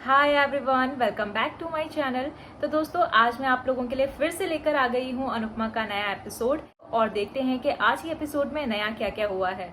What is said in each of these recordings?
Hi everyone, welcome back to my channel. तो दोस्तों, आज मैं आप लोगों के लिए फिर से लेकर आ गई हूँ अनुपमा का नया एपिसोड और देखते हैं कि आज के एपिसोड में नया क्या क्या हुआ है।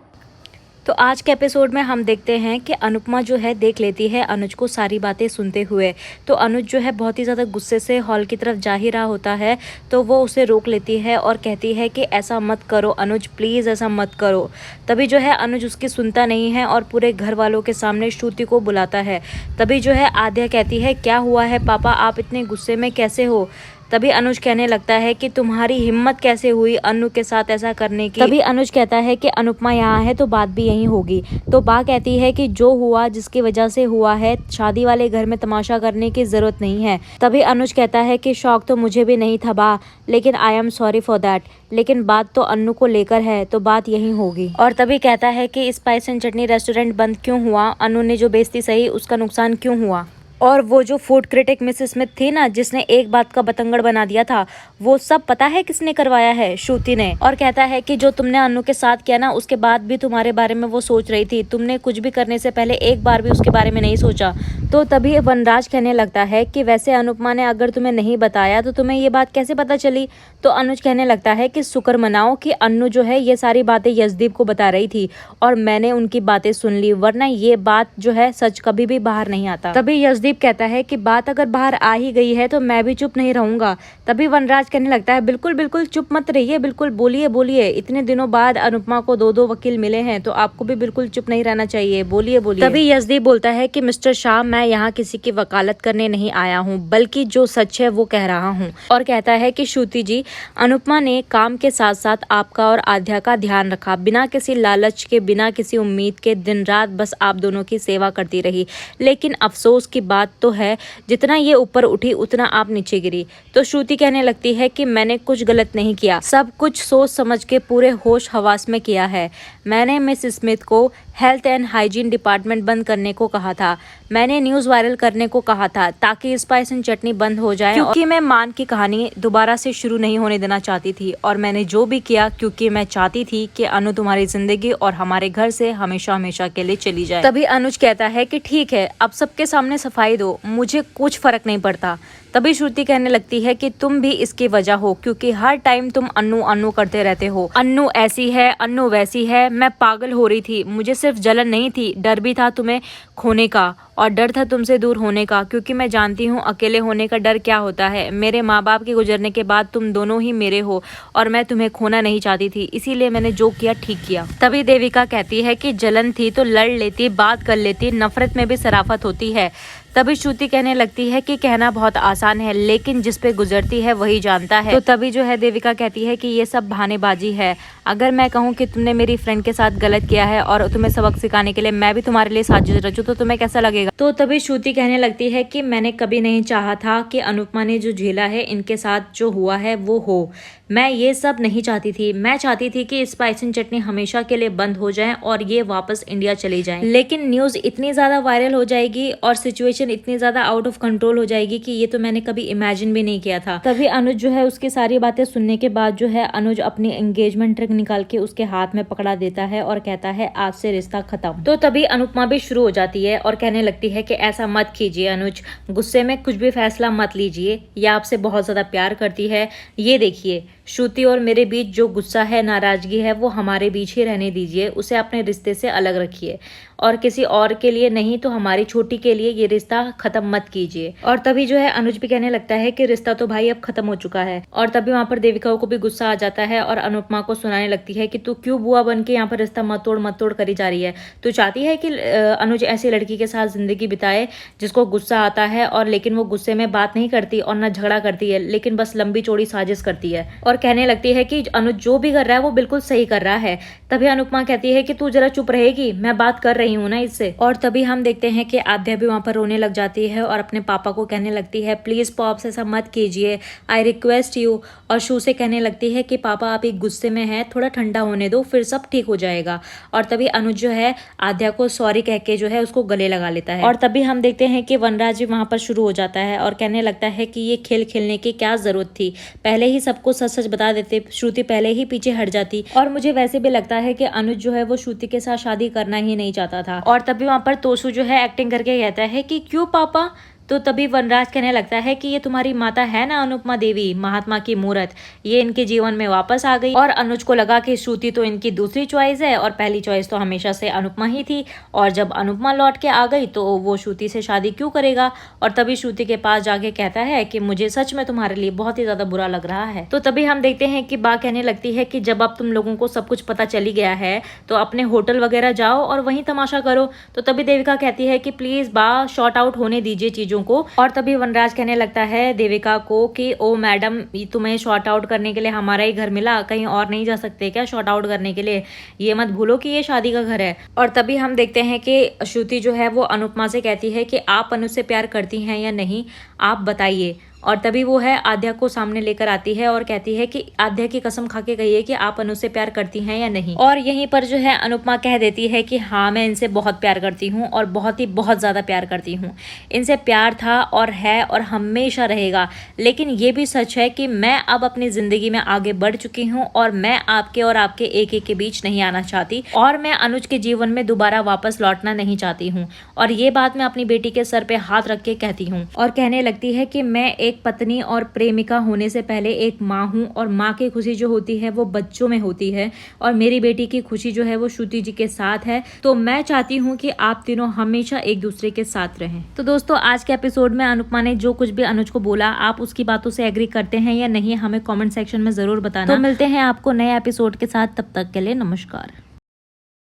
तो आज के एपिसोड में हम देखते हैं कि अनुपमा जो है देख लेती है अनुज को सारी बातें सुनते हुए। तो अनुज जो है बहुत ही ज़्यादा गुस्से से हॉल की तरफ जा ही रहा होता है, तो वो उसे रोक लेती है और कहती है कि ऐसा मत करो अनुज, प्लीज़ ऐसा मत करो। तभी जो है अनुज उसकी सुनता नहीं है और पूरे घर वालों के सामने श्रुति को बुलाता है। तभी जो है आद्या कहती है, क्या हुआ है पापा, आप इतने गुस्से में कैसे हो। तभी अनुज कहने लगता है कि तुम्हारी हिम्मत कैसे हुई अनु के साथ ऐसा करने की। तभी अनुज कहता है कि अनुपमा यहाँ है तो बात भी यहीं होगी। तो बा कहती है कि जो हुआ जिसकी वजह से हुआ है, शादी वाले घर में तमाशा करने की जरूरत नहीं है। तभी अनुज कहता है कि शौक तो मुझे भी नहीं था बा, लेकिन I am sorry for that, लेकिन बात तो अन्नू को लेकर है तो बात यहीं होगी। और तभी कहता है कि स्पाइस एंड चटनी रेस्टोरेंट बंद क्यों हुआ, अनु ने जो बेइज्जती सही उसका नुकसान क्यों हुआ, और वो जो फूड क्रिटिक मिसेस स्मिथ थी ना, जिसने एक बात का बतंगड़ बना दिया था, वो सब पता है किसने करवाया है, श्रुति ने। और कहता है कि जो तुमने अनु के साथ किया ना, उसके बाद भी तुम्हारे बारे में वो सोच रही थी, तुमने कुछ भी करने से पहले एक बार भी उसके बारे में नहीं सोचा। तो तभी वनराज कहने लगता है कि वैसे अनुपमा ने अगर तुम्हें नहीं बताया तो तुम्हें ये बात कैसे पता चली। तो अनुज कहने लगता है कि शुक्र मनाओ कि अनु जो है ये सारी बातें यशदीप को बता रही थी और मैंने उनकी बातें सुन ली, वरना ये बात जो है सच कभी भी बाहर नहीं आता। तभी यशदीप कहता है कि बात अगर बाहर आ ही गई है तो मैं भी चुप नहीं रहूंगा। तभी वनराज कहने लगता है, बिल्कुल बिल्कुल चुप मत रहिए, बिल्कुल बोलिए बोलिए, इतने दिनों बाद अनुपमा को दो वकील मिले हैं तो आपको भी बिल्कुल चुप नहीं रहना चाहिए, बोलिए बोलिए। तभी यशदीप बोलता है कि मिस्टर शाह, मैं यहाँ किसी की वकालत करने नहीं आया हूँ, बल्कि जो सच है वो कह रहा हूँ। और कहता है कि श्रुति जी, अनुपमा ने काम के साथ साथ आपका और आध्या का ध्यान रखा, बिना किसी लालच के, बिना किसी उम्मीद के, दिन रात बस आप दोनों की सेवा करती रही। लेकिन अफसोस की बात तो है, जितना ये ऊपर उठी उतना आप नीचे गिरी। तो श्रुति कहने लगती है कि मैंने कुछ गलत नहीं किया, सब कुछ सोच समझ के पूरे होश हवास में किया है। मैंने मिस स्मिथ को हेल्थ एंड हाइजीन डिपार्टमेंट बंद करने को कहा था, मैंने न्यूज़ वायरल करने को कहा था ताकि स्पाइस एंड चटनी बंद हो जाए, क्योंकि मैं मान की कहानी दोबारा से शुरू नहीं होने देना चाहती थी। और मैंने जो भी किया क्योंकि मैं चाहती थी कि अनु तुम्हारी जिंदगी और हमारे घर से हमेशा हमेशा के लिए चली जाए। तभी अनुज कहता है कि ठीक है, अब सबके सामने सफाई दो, मुझे कुछ फर्क नहीं पड़ता। तभी श्रुति कहने लगती है कि तुम भी इसकी वजह हो, क्योंकि हर टाइम तुम अन्नू अन्नू करते रहते हो, अन्नू ऐसी है, अन्नू वैसी है। मैं पागल हो रही थी, मुझे सिर्फ जलन नहीं थी, डर भी था तुम्हें खोने का, और डर था तुमसे दूर होने का, क्योंकि मैं जानती हूँ अकेले होने का डर क्या होता है। मेरे माँ बाप के गुजरने के बाद तुम दोनों ही मेरे हो और मैं तुम्हें खोना नहीं चाहती थी, इसीलिए मैंने जो किया ठीक किया। तभी देविका कहती है कि जलन थी तो लड़ लेती, बात कर लेती, नफरत में भी शराफत होती है। तभी श्रुति कहने लगती है कि कहना बहुत आसान है, लेकिन जिस पे गुजरती है वही जानता है। तो तभी जो है देविका कहती है कि ये सब बहानेबाजी है, अगर मैं कहूँ कि तुमने मेरी फ्रेंड के साथ गलत किया है और तुम्हें सबक सिखाने के लिए मैं भी तुम्हारे लिए साजिश रचूं तो तुम्हें कैसा लगेगा। तो तभी श्रुति कहने लगती है कि मैंने कभी नहीं चाहा था कि अनुपमा ने जो झेला है, इनके साथ जो हुआ है वो हो, मैं ये सब नहीं चाहती थी। मैं चाहती थी कि स्पाइस एंड चटनी हमेशा के लिए बंद हो जाए और ये वापस इंडिया चली जाए, लेकिन न्यूज़ इतनी ज़्यादा वायरल हो जाएगी और सिचुएशन इतनी ज़्यादा आउट ऑफ कंट्रोल हो जाएगी कि ये तो मैंने कभी इमेजिन भी नहीं किया था। तभी अनुज जो है उसकी सारी बातें सुनने के बाद जो है अनुज अपनी एंगेजमेंट रिंग निकाल के उसके हाथ में पकड़ा देता है और कहता है आज से रिश्ता खत्म। तो तभी अनुपमा भी शुरू हो जाती है और कहने लगती है कि ऐसा मत कीजिए अनुज, गुस्से में कुछ भी फैसला मत लीजिए, ये आपसे बहुत ज़्यादा प्यार करती है। ये देखिए, श्रुति और मेरे बीच जो गुस्सा है, नाराजगी है, वो हमारे बीच ही रहने दीजिए, उसे अपने रिश्ते से अलग रखिए और किसी और के लिए नहीं तो हमारी छोटी के लिए ये रिश्ता खत्म मत कीजिए। और तभी जो है अनुज भी कहने लगता है कि रिश्ता तो भाई अब खत्म हो चुका है। और तभी वहाँ पर देविका को भी गुस्सा आ जाता है और अनुपमा को सुनाने लगती है कि तू क्यों बुआ बन के यहाँ पर रिश्ता मत तोड़ करी जा रही है। तू चाहती है कि अनुज ऐसी लड़की के साथ जिंदगी बिताए जिसको गुस्सा आता है, और लेकिन वो गुस्से में बात नहीं करती और न झगड़ा करती है, लेकिन बस लंबी चौड़ी साजिश करती है और कहने लगती है कि अनुज जो भी कर रहा है वो बिल्कुल सही कर रहा है। तभी अनुपमा कहती है कि तू जरा चुप रहेगी, मैं बात कर रही हूँ ना इससे। और तभी हम देखते हैं कि आद्या भी वहाँ पर रोने लग जाती है और अपने पापा को कहने लगती है प्लीज पॉप्स ऐसा मत कीजिए, आई रिक्वेस्ट यू। और शू से कहने लगती है कि पापा आप एक गुस्से में हैं, थोड़ा ठंडा होने दो, फिर सब ठीक हो जाएगा। और तभी अनुज जो है आद्या को सॉरी कह के जो है उसको गले लगा लेता है। और तभी हम देखते हैं कि वनराज भी वहाँ पर शुरू हो जाता है और कहने लगता है कि ये खेल खेलने की क्या जरूरत थी, पहले ही सबको सच सच बता देते, श्रुति पहले ही पीछे हट जाती। और मुझे वैसे भी लगता है कि अनुज जो है वो श्रुति के साथ शादी करना ही नहीं चाहता था। और तभी वहां पर तोशु जो है एक्टिंग करके कहता है कि क्यों पापा? तो तभी वनराज कहने लगता है कि ये तुम्हारी माता है ना अनुपमा देवी, महात्मा की मूर्त, ये इनके जीवन में वापस आ गई। और अनुज को लगा कि श्रुति तो इनकी दूसरी चॉइस है और पहली चॉइस तो हमेशा से अनुपमा ही थी, और जब अनुपमा लौट के आ गई तो वो श्रुति से शादी क्यों करेगा। और तभी श्रुति के पास जाके कहता है कि मुझे सच में तुम्हारे लिए बहुत ही ज्यादा बुरा लग रहा है। तो तभी हम देखते हैं कि बा कहने लगती है कि जब अब तुम लोगों को सब कुछ पता चली गया है तो अपने होटल वगैरह जाओ और वहीं तमाशा करो। तो तभी देविका कहती है कि प्लीज बा शॉर्ट आउट होने दीजिए चीजों को। और तभी वनराज कहने लगता है देविका को कि ओ मैडम, तुम्हें शॉर्ट आउट करने के लिए हमारा ही घर मिला, कहीं और नहीं जा सकते क्या शॉर्ट आउट करने के लिए? ये मत भूलो कि ये शादी का घर है। और तभी हम देखते हैं कि श्रुति जो है वो अनुपमा से कहती है कि आप अनुज से प्यार करती हैं या नहीं, आप बताइए। और तभी वो है आद्या को सामने लेकर आती है और कहती है कि आद्या की कसम खा के कहिए कि आप अनुज से प्यार करती हैं या नहीं। और यहीं पर जो है अनुपमा कह देती है कि हाँ, मैं इनसे बहुत प्यार करती हूँ और बहुत ज़्यादा प्यार करती हूँ। इनसे प्यार था और है और हमेशा रहेगा। लेकिन ये भी सच है कि मैं अब अपनी ज़िंदगी में आगे बढ़ चुकी हूँ और मैं आपके और आपके एक के बीच नहीं आना चाहती, और मैं अनुज के जीवन में दोबारा वापस लौटना नहीं चाहती हूँ। और ये बात मैं अपनी बेटी के सर पे हाथ रख के कहती हूँ। और कहने लगती है कि मैं एक पत्नी और प्रेमिका होने से पहले एक माँ हूँ, और माँ की खुशी जो होती है वो बच्चों में होती है, और मेरी बेटी की खुशी जो है वो श्रुति जी के साथ है। तो मैं चाहती हूँ कि आप तीनों हमेशा एक दूसरे के साथ रहें। तो दोस्तों, आज के एपिसोड में अनुपमा ने जो कुछ भी अनुज को बोला, आप उसकी बातों से एग्री करते हैं या नहीं, हमें कॉमेंट सेक्शन में जरूर बताना। तो मिलते हैं आपको नए एपिसोड के साथ, तब तक के लिए नमस्कार।